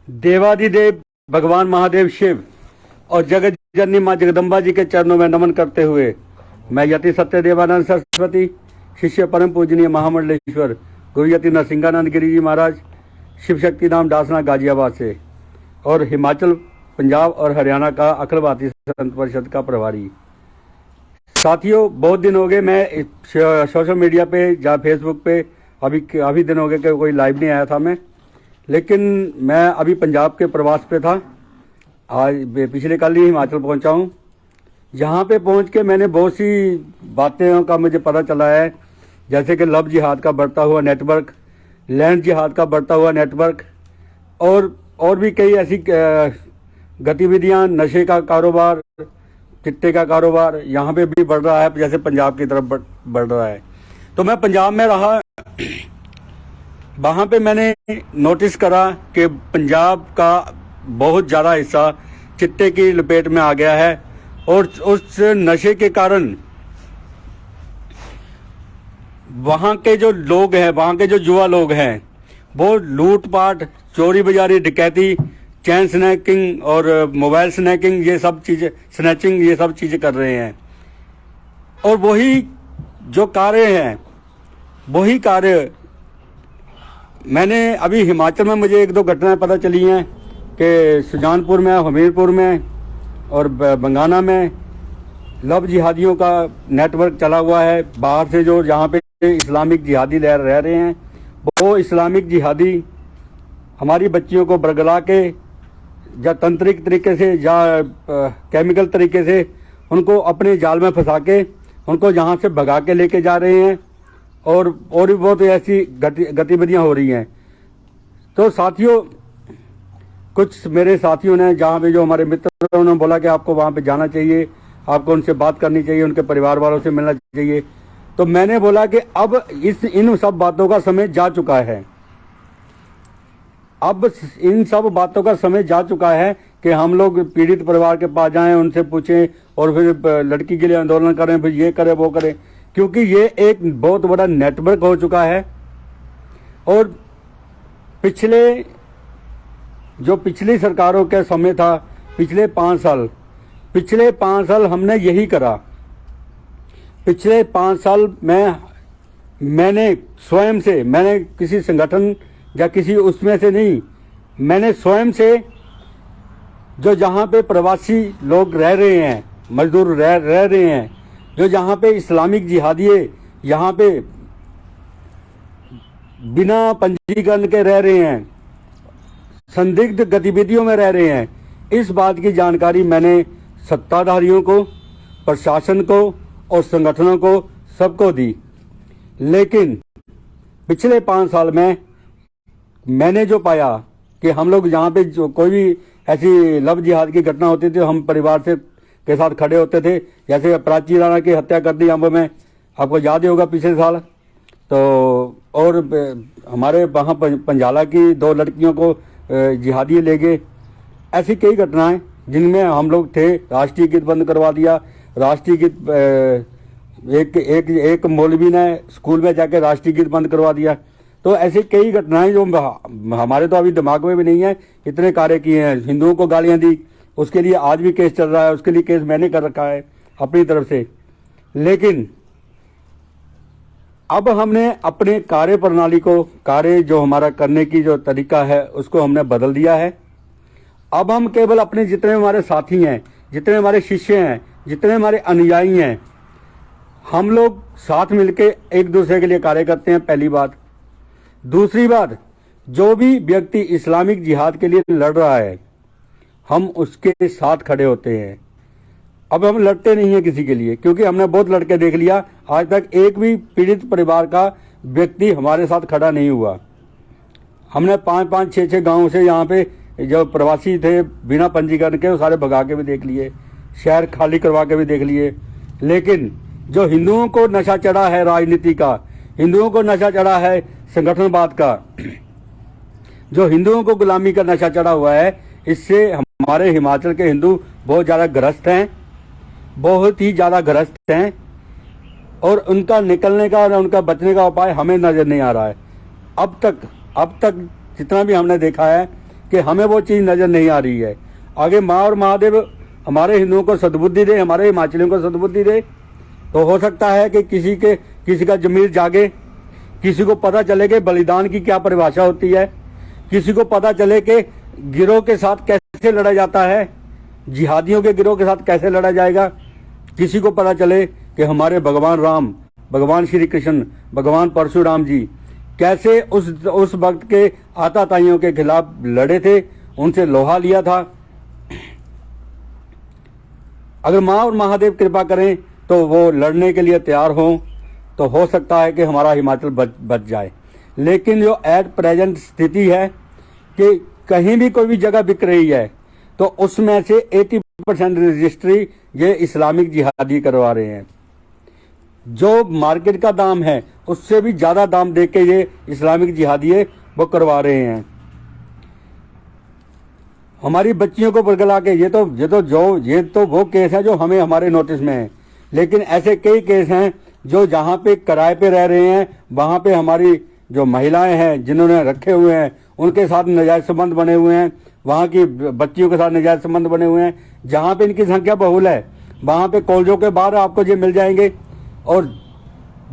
देवादिदेव भगवान महादेव शिव और जगत जननी मां जगदम्बा जी के चरणों में नमन करते हुए मैं यति सत्यदेवानंद सरस्वती, शिष्य परम पूजनीय महामंडलेश्वर गुरु यति नरसिंहानंद गिरी जी महाराज, शिव शक्ति धाम डासना गाजियाबाद से और हिमाचल, पंजाब और हरियाणा का अखिल भारतीय संत परिषद का प्रभारी। साथियों, बहुत दिन हो गए मैं सोशल मीडिया पे या फेसबुक पे अभी दिन हो गए कि कोई लाइव नहीं आया था मैं, लेकिन मैं अभी पंजाब के प्रवास पे था। आज पिछले कल ही हिमाचल पहुंचा हूं। यहाँ पे पहुंच के मैंने बहुत सी बातें का मुझे पता चला है, जैसे कि लव जिहाद का बढ़ता हुआ नेटवर्क, लैंड जिहाद का बढ़ता हुआ नेटवर्क और भी कई ऐसी गतिविधियां, नशे का कारोबार, चिट्टे का कारोबार यहाँ पे भी बढ़ रहा है, जैसे पंजाब की तरफ बढ़ रहा है। तो मैं पंजाब में रहा, वहाँ पे मैंने नोटिस करा कि पंजाब का बहुत ज़्यादा हिस्सा चिट्टे की लपेट में आ गया है और उस नशे के कारण वहाँ के जो लोग हैं, वहाँ के जो युवा लोग हैं, वो लूटपाट, चोरी बजारी, डकैती, चैन स्नैकिंग और मोबाइल स्नैकिंग, ये सब चीज़ें, स्नैचिंग, ये सब चीज़ें कर रहे हैं। और वही जो कार्य हैं, वही कार्य मैंने अभी हिमाचल में मुझे एक दो घटनाएं पता चली हैं कि सुजानपुर में, हमीरपुर में और बंगाना में लव जिहादियों का नेटवर्क चला हुआ है। बाहर से जो यहाँ पे इस्लामिक जिहादी रह रहे हैं, वो इस्लामिक जिहादी हमारी बच्चियों को बरगला के या तंत्रिक तरीके से या केमिकल तरीके से उनको अपने जाल में फंसा के उनको यहाँ से भगा के लेके जा रहे हैं और भी बहुत ऐसी गतिविधियाँ हो रही हैं। तो साथियों, कुछ मेरे साथियों ने, जहाँ पे जो हमारे मित्र, उन्होंने बोला कि आपको वहाँ पे जाना चाहिए, आपको उनसे बात करनी चाहिए, उनके परिवार वालों से मिलना चाहिए। तो मैंने बोला कि अब इन सब बातों का समय जा चुका है। अब इन सब बातों का समय जा चुका है कि हम लोग पीड़ित परिवार के पास जाएं, उनसे पूछें और फिर लड़की के लिए आंदोलन करें, फिर ये करें वो करें, क्योंकि ये एक बहुत बड़ा नेटवर्क हो चुका है। और पिछली सरकारों के समय था, पिछले 5 साल हमने यही करा। पिछले 5 साल में मैंने स्वयं से, मैंने किसी संगठन या किसी उसमें से नहीं, मैंने स्वयं से जो जहाँ पे प्रवासी लोग रह रहे हैं, मजदूर रह रहे हैं, जो जहाँ पे इस्लामिक जिहादी यहाँ पे बिना पंजीकरण के रह रहे हैं, संदिग्ध गतिविधियों में रह रहे हैं, इस बात की जानकारी मैंने सत्ताधारियों को, प्रशासन को और संगठनों को सबको दी। लेकिन पिछले 5 साल में मैंने जो पाया कि हम लोग यहाँ पे जो कोई भी ऐसी लव जिहाद की घटना होती थी, हम परिवार से के साथ खड़े होते थे। जैसे प्राची राणा की हत्या कर दी अम्ब में, आपको याद ही होगा पिछले साल। तो और हमारे वहाँ पंजाला की 2 लड़कियों को जिहादी ले गए। ऐसी कई घटनाएं जिनमें हम लोग थे। राष्ट्रीय गीत बंद करवा दिया। राष्ट्रीय गीत एक मौलवी ने स्कूल में जाकर राष्ट्रीय गीत बंद करवा दिया। तो ऐसी कई घटनाएं जो हमारे तो अभी दिमाग में भी नहीं है, इतने कार्य किए हैं। हिंदुओं को गालियां दी, उसके लिए आज भी केस चल रहा है, उसके लिए केस मैंने कर रखा है अपनी तरफ से। लेकिन अब हमने अपने कार्य प्रणाली को, कार्य जो हमारा करने की जो तरीका है, उसको हमने बदल दिया है। अब हम केवल अपने जितने हमारे साथी हैं, जितने हमारे शिष्य हैं, जितने हमारे अनुयायी हैं, हम लोग साथ मिलके एक दूसरे के लिए कार्य करते हैं, पहली बात। दूसरी बात, जो भी व्यक्ति इस्लामिक जिहाद के लिए लड़ रहा है, हम उसके साथ खड़े होते हैं। अब हम लड़ते नहीं हैं किसी के लिए, क्योंकि हमने बहुत लड़के देख लिया। आज तक एक भी पीड़ित परिवार का व्यक्ति हमारे साथ खड़ा नहीं हुआ। हमने 5-5, 6-6 गाँव से यहाँ पे जो प्रवासी थे बिना पंजीकरण के, वो सारे भगा के भी देख लिए, शहर खाली करवा के भी देख लिए। लेकिन जो हिंदुओं को नशा चढ़ा है राजनीति का, हिंदुओं को नशा चढ़ा है संगठनवाद का, जो हिंदुओं को गुलामी का नशा चढ़ा हुआ है, इससे हमारे हिमाचल के हिंदू बहुत ज़्यादा ग्रस्त हैं, बहुत ही ज़्यादा ग्रस्त हैं। और उनका निकलने का और उनका बचने का उपाय हमें नज़र नहीं आ रहा है। अब तक जितना भी हमने देखा है कि हमें वो चीज़ नज़र नहीं आ रही है। आगे माँ और महादेव हमारे हिंदुओं को सद्बुद्धि दे, हमारे हिमाचलियों को सद्बुद्धि दे, तो हो सकता है कि किसी का ज़मीर जागे, किसी को पता चले कि बलिदान की क्या परिभाषा होती है, किसी को पता चले कि गिरोह के साथ कैसे लड़ा जाता है, जिहादियों के गिरोह के साथ कैसे लड़ा जाएगा, किसी को पता चले कि हमारे भगवान राम, भगवान श्री कृष्ण, भगवान परशुराम जी कैसे उस वक्त के आताताइयों के खिलाफ लड़े थे, उनसे लोहा लिया था। अगर माँ और महादेव कृपा करें तो वो लड़ने के लिए तैयार हों, तो हो सकता है कि हमारा हिमाचल बच जाए। लेकिन जो एट प्रेजेंट स्थिति है कि कहीं भी कोई भी जगह बिक रही है तो उसमें से 80% रजिस्ट्री ये इस्लामिक जिहादी करवा रहे हैं। जो मार्केट का दाम है उससे भी ज़्यादा दाम दे के ये इस्लामिक जिहादी वो करवा रहे हैं। हमारी बच्चियों को बरगला के ये तो वो केस है जो हमें हमारे नोटिस में है। लेकिन ऐसे कई केस हैं जो जहाँ पे किराए पे रह रहे हैं, वहाँ पे हमारी जो महिलाएं हैं जिन्होंने रखे हुए हैं उनके साथ नाजायज संबंध बने हुए हैं, वहाँ की बच्चियों के साथ नाजायज संबंध बने हुए हैं। जहाँ पे इनकी संख्या बहुल है वहाँ पे कॉलेजों के बाहर आपको ये मिल जाएंगे। और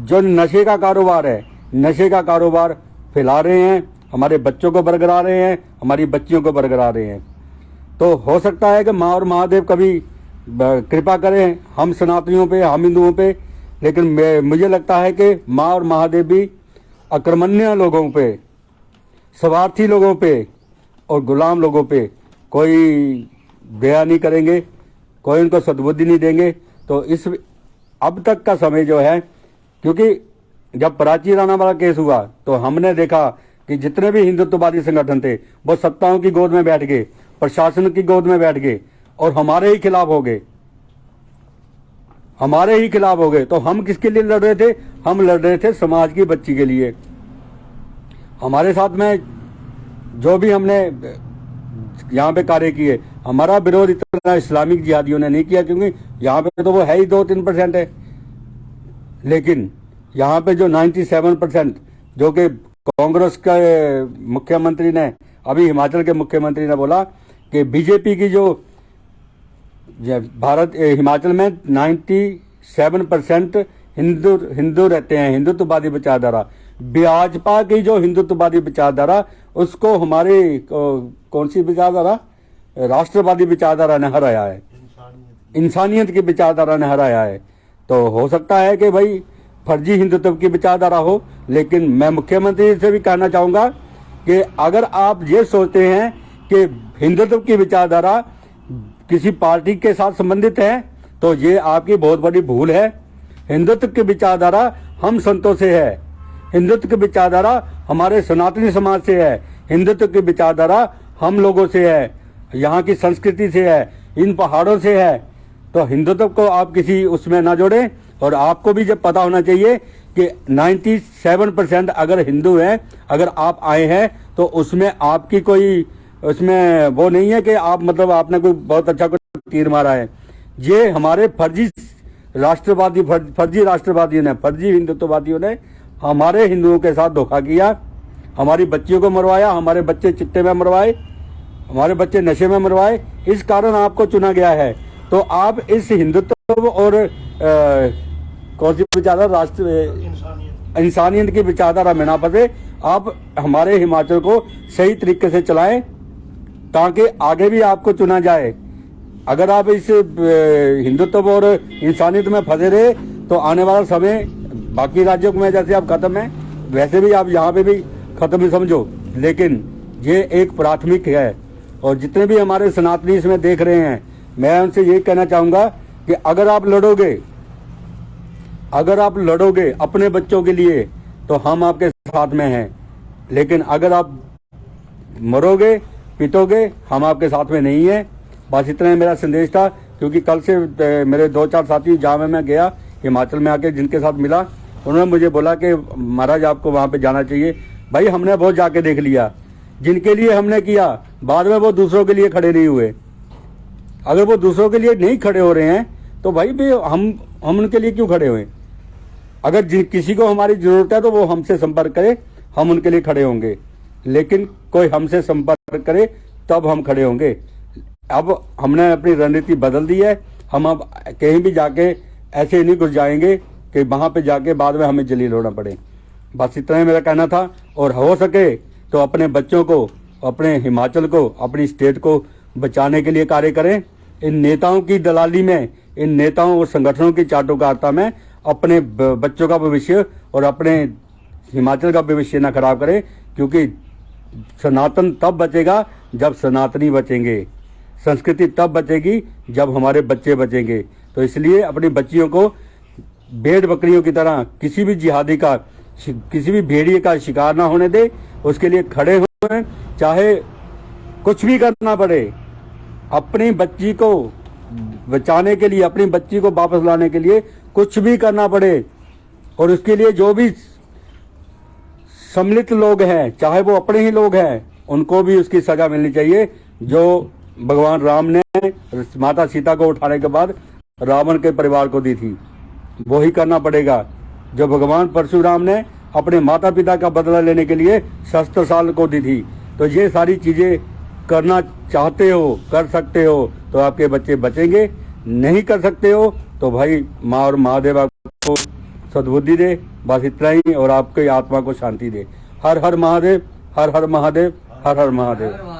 जो नशे का कारोबार है, नशे का कारोबार फैला रहे हैं, हमारे बच्चों को बरगरा रहे हैं, हमारी बच्चियों को बरगरा रहे हैं। तो हो सकता है कि माँ और महादेव कभी कृपा करें हम सनातनियों पे, हम हिंदुओं पे, लेकिन मुझे लगता है कि माँ और महादेव भी अक्रमण्य लोगों पे, स्वार्थी लोगों पे और गुलाम लोगों पे कोई दया नहीं करेंगे, कोई उनको सद्बुद्धि नहीं देंगे। तो इस अब तक का समय जो है, क्योंकि जब प्राची राणा वाला केस हुआ तो हमने देखा कि जितने भी हिंदुत्ववादी संगठन थे वो सत्ताओं की गोद में बैठ गए, प्रशासन की गोद में बैठ गए और हमारे ही खिलाफ हो गए, हमारे ही खिलाफ हो गए। तो हम किसके लिए लड़ रहे थे? हम लड़ रहे थे समाज की बच्ची के लिए। हमारे साथ में जो भी हमने यहाँ पे कार्य किए, हमारा विरोध इतना इस्लामिक जिहादियों ने नहीं किया, क्योंकि यहाँ पे तो वो है ही 2-3% है। लेकिन यहाँ पे जो 97% जो कि कांग्रेस के मुख्यमंत्री ने, अभी हिमाचल के मुख्यमंत्री ने बोला कि बीजेपी की जो हिमाचल में 97% हिंदू रहते हैं, हिंदुत्ववादी विचारधारा। भाजपा की जो हिंदुत्ववादी विचारधारा उसको हमारी कौन सी विचारधारा, राष्ट्रवादी विचारधारा ने हराया है, इंसानियत की विचारधारा ने हराया है। तो हो सकता है कि भाई फर्जी हिंदुत्व की विचारधारा हो, लेकिन मैं मुख्यमंत्री से भी कहना चाहूंगा कि अगर आप ये सोचते हैं कि हिंदुत्व की विचारधारा किसी पार्टी के साथ संबंधित है तो ये आपकी बहुत बड़ी भूल है। हिंदुत्व की विचारधारा हम संतों से है, हिंदुत्व की विचारधारा हमारे सनातनी समाज से है, हिंदुत्व की विचारधारा हम लोगों से है, यहाँ की संस्कृति से है, इन पहाड़ों से है। तो हिंदुत्व को आप किसी उसमें ना जोड़ें। और आपको भी जब पता होना चाहिए कि 97% अगर हिंदू हैं, अगर आप आए हैं तो उसमें आपकी कोई उसमें वो नहीं है कि आप मतलब आपने कोई बहुत अच्छा कोई तीर मारा है। ये हमारे फर्जी राष्ट्रवादियों ने, फर्जी हिंदुत्ववादियों ने हमारे हिंदुओं के साथ धोखा किया, हमारी बच्चियों को मरवाया, हमारे बच्चे चिट्टे में मरवाए, हमारे बच्चे नशे में मरवाए। इस कारण आपको चुना गया है। तो आप इस हिंदुत्व और कौन सी विचारधारा, इंसानियत की विचारधारा में ना फंसे। आप हमारे हिमाचल को सही तरीके से चलाएं ताकि आगे भी आपको चुना जाए। अगर आप इस हिंदुत्व और इंसानियत में फंसे रहे तो आने वाला समय बाकी राज्यों में जैसे आप खत्म है वैसे भी आप यहाँ पे भी खत्म ही समझो। लेकिन ये एक प्राथमिक है। और जितने भी हमारे सनातनी इसमें देख रहे हैं, मैं उनसे यही कहना चाहूंगा कि अगर आप लड़ोगे अपने बच्चों के लिए तो हम आपके साथ में हैं, लेकिन अगर आप मरोगे पीटोगे हम आपके साथ में नहीं है। बस इतना ही मेरा संदेश था। क्योंकि कल से मेरे 2-4 साथी जहाँ मैं गया हिमाचल में आके जिनके साथ मिला, उन्होंने मुझे बोला कि महाराज आपको वहाँ पे जाना चाहिए। भाई हमने बहुत जाके देख लिया, जिनके लिए हमने किया बाद में वो दूसरों के लिए खड़े नहीं हुए। अगर वो दूसरों के लिए नहीं खड़े हो रहे हैं तो भाई भी हम उनके लिए क्यों खड़े हुए? अगर किसी को हमारी जरूरत है तो वो हमसे संपर्क करे, हम उनके लिए खड़े होंगे। लेकिन कोई हमसे संपर्क करे तब हम खड़े होंगे। अब हमने अपनी रणनीति बदल दी है। हम अब कहीं भी जाके ऐसे नहीं घुस जाएंगे कि वहां पे जाके बाद में हमें जलील होना पड़े। बस इतना ही मेरा कहना था। और हो सके तो अपने बच्चों को, अपने हिमाचल को, अपनी स्टेट को बचाने के लिए कार्य करें। इन नेताओं की दलाली में, इन नेताओं और संगठनों की चाटुकारिता में अपने बच्चों का भविष्य और अपने हिमाचल का भविष्य न खराब करें, क्योंकि सनातन तब बचेगा जब सनातनी बचेंगे, संस्कृति तब बचेगी जब हमारे बच्चे बचेंगे। तो इसलिए अपनी बच्चियों को भेड़ बकरियों की तरह किसी भी जिहादी का, किसी भी भेड़िए का शिकार ना होने दे। उसके लिए खड़े हुए, चाहे कुछ भी करना पड़े, अपनी बच्ची को बचाने के लिए, अपनी बच्ची को वापस लाने के लिए कुछ भी करना पड़े। और उसके लिए जो भी सम्मिलित लोग हैं, चाहे वो अपने ही लोग हैं, उनको भी उसकी सजा मिलनी चाहिए। जो भगवान राम ने माता सीता को उठाने के बाद रावण के परिवार को दी थी, वो ही करना पड़ेगा। जो भगवान परशुराम ने अपने माता पिता का बदला लेने के लिए शस्त्र साल को दी थी। तो ये सारी चीजें करना चाहते हो, कर सकते हो तो आपके बच्चे बचेंगे। नहीं कर सकते हो तो भाई माँ और महादेव आपको सद्बुद्धि दे। बस इतना ही, और आपकी आत्मा को शांति दे। हर हर महादेव, हर हर महादेव, हर हर महादेव।